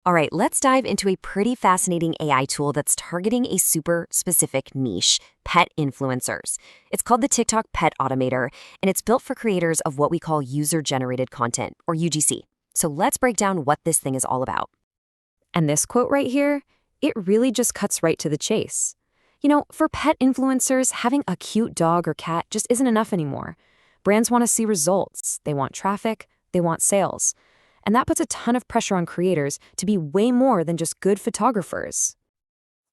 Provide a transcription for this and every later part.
All right, let's dive into a pretty fascinating AI tool that's targeting a super specific niche, pet influencers. It's called the Tik Tok Pet Automator, and it's built for creators of what we call user-generated content, or UGC. So let's break down what this thing is all about. And this quote right here, it really just cuts right to the chase. For pet influencers, having a cute dog or cat just isn't enough anymore. Brands want to see results, they want traffic, they want sales. And that puts a ton of pressure on creators to be way more than just good photographers.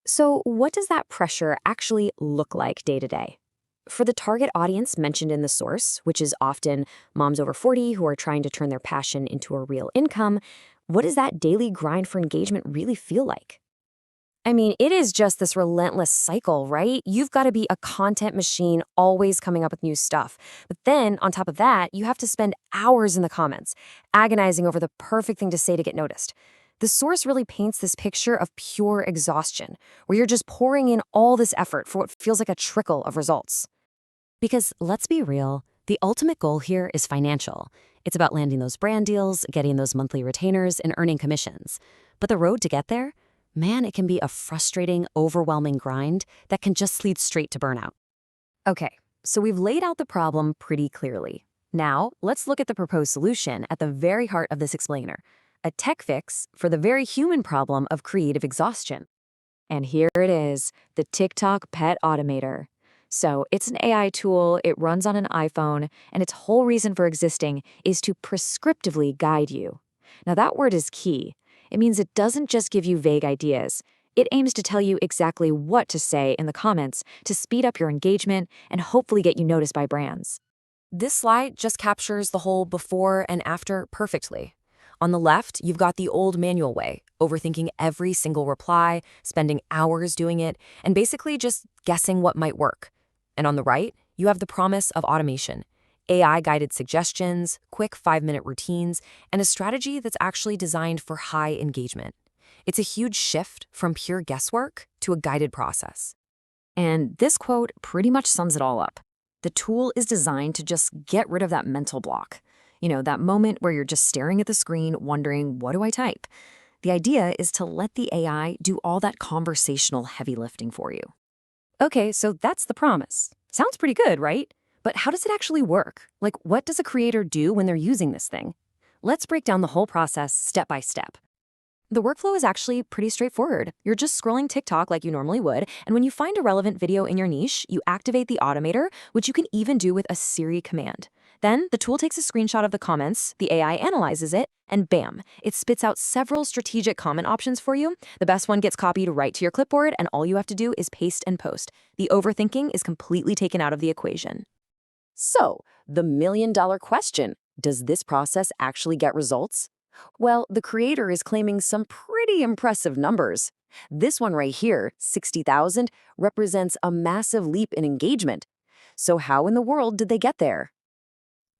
So, what does that pressure actually look like day to day? For the target audience mentioned in the source, which is often moms over 40 who are trying to turn their passion into a real income, what does that daily grind for engagement really feel like? I mean, it is just this relentless cycle, right? You've got to be a content machine, always coming up with new stuff. But then, on top of that, you have to spend hours in the comments, agonizing over the perfect thing to say to get noticed. The source really paints this picture of pure exhaustion, where you're just pouring in all this effort for what feels like a trickle of results. Because let's be real, the ultimate goal here is financial. It's about landing those brand deals, getting those monthly retainers, and earning commissions. But the road to get there? Man, it can be a frustrating, overwhelming grind that can just lead straight to burnout. Okay, so we've laid out the problem pretty clearly. Now, let's look at the proposed solution at the very heart of this explainer, a tech fix for the very human problem of creative exhaustion. And here it is, the Tik Tok Pet Automator. So it's an AI tool, it runs on an iPhone, and its whole reason for existing is to prescriptively guide you. Now that word is key. It means it doesn't just give you vague ideas. It aims to tell you exactly what to say in the comments to speed up your engagement and hopefully get you noticed by brands. This slide just captures the whole before and after perfectly. On the left, you've got the old manual way, overthinking every single reply, spending hours doing it, and basically just guessing what might work. And on the right, you have the promise of automation. AI-guided suggestions, quick 5-minute routines, and a strategy that's actually designed for high engagement. It's a huge shift from pure guesswork to a guided process. And this quote pretty much sums it all up. The tool is designed to just get rid of that mental block. That moment where you're just staring at the screen, wondering, what do I type? The idea is to let the AI do all that conversational heavy lifting for you. Okay, so that's the promise. Sounds pretty good, right? But how does it actually work? Like, what does a creator do when they're using this thing? Let's break down the whole process step by step. The workflow is actually pretty straightforward. You're just scrolling TikTok like you normally would, and when you find a relevant video in your niche, you activate the automator, which you can even do with a Siri command. Then, the tool takes a screenshot of the comments, the AI analyzes it, and bam, it spits out several strategic comment options for you. The best one gets copied right to your clipboard, and all you have to do is paste and post. The overthinking is completely taken out of the equation. So, the million-dollar question, does this process actually get results? Well, the creator is claiming some pretty impressive numbers. This one right here, 60,000, represents a massive leap in engagement. So how in the world did they get there?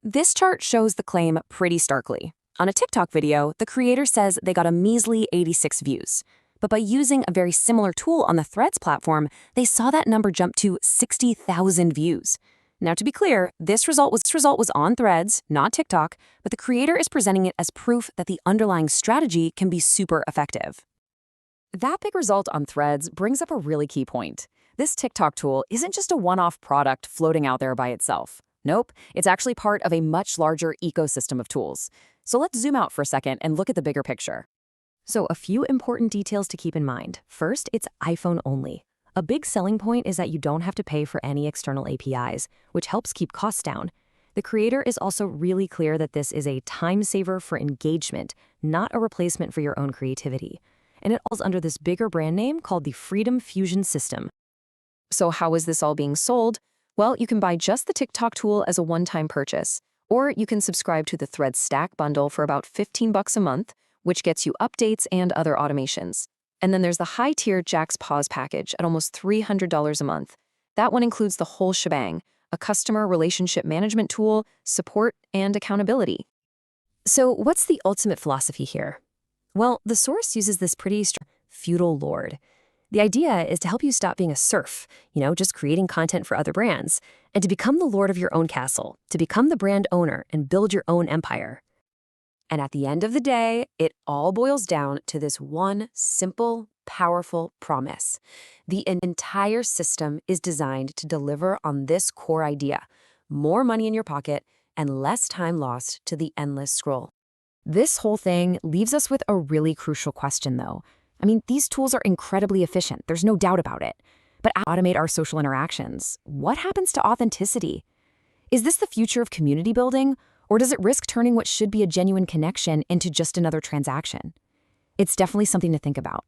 This chart shows the claim pretty starkly. On a TikTok video, the creator says they got a measly 86 views. But by using a very similar tool on the Threads platform, they saw that number jump to 60,000 views. Now, to be clear, this result was on Threads, not TikTok, but the creator is presenting it as proof that the underlying strategy can be super effective. That big result on Threads brings up a really key point. This TikTok tool isn't just a one-off product floating out there by itself. Nope, it's actually part of a much larger ecosystem of tools. So let's zoom out for a second and look at the bigger picture. So a few important details to keep in mind. First, it's iPhone only. A big selling point is that you don't have to pay for any external APIs, which helps keep costs down. The creator is also really clear that this is a time saver for engagement, not a replacement for your own creativity. And it falls under this bigger brand name called the Freedom Fusion System. So how is this all being sold? Well, you can buy just the TikTok tool as a one-time purchase, or you can subscribe to the Threads Stack bundle for about $15 a month, which gets you updates and other automations. And then there's the high-tier Jack's Paws package at almost $300 a month. That one includes the whole shebang, a customer relationship management tool, support, and accountability. So what's the ultimate philosophy here? Well, the source uses this pretty feudal lord. The idea is to help you stop being a serf, just creating content for other brands, and to become the lord of your own castle, to become the brand owner and build your own empire. And at the end of the day, it all boils down to this one simple, powerful promise. The entire system is designed to deliver on this core idea: more money in your pocket and less time lost to the endless scroll. This whole thing leaves us with a really crucial question, though. I mean, these tools are incredibly efficient, there's no doubt about it. But automate our social interactions. What happens to authenticity? Is this the future of community building, or does it risk turning what should be a genuine connection into just another transaction? It's definitely something to think about.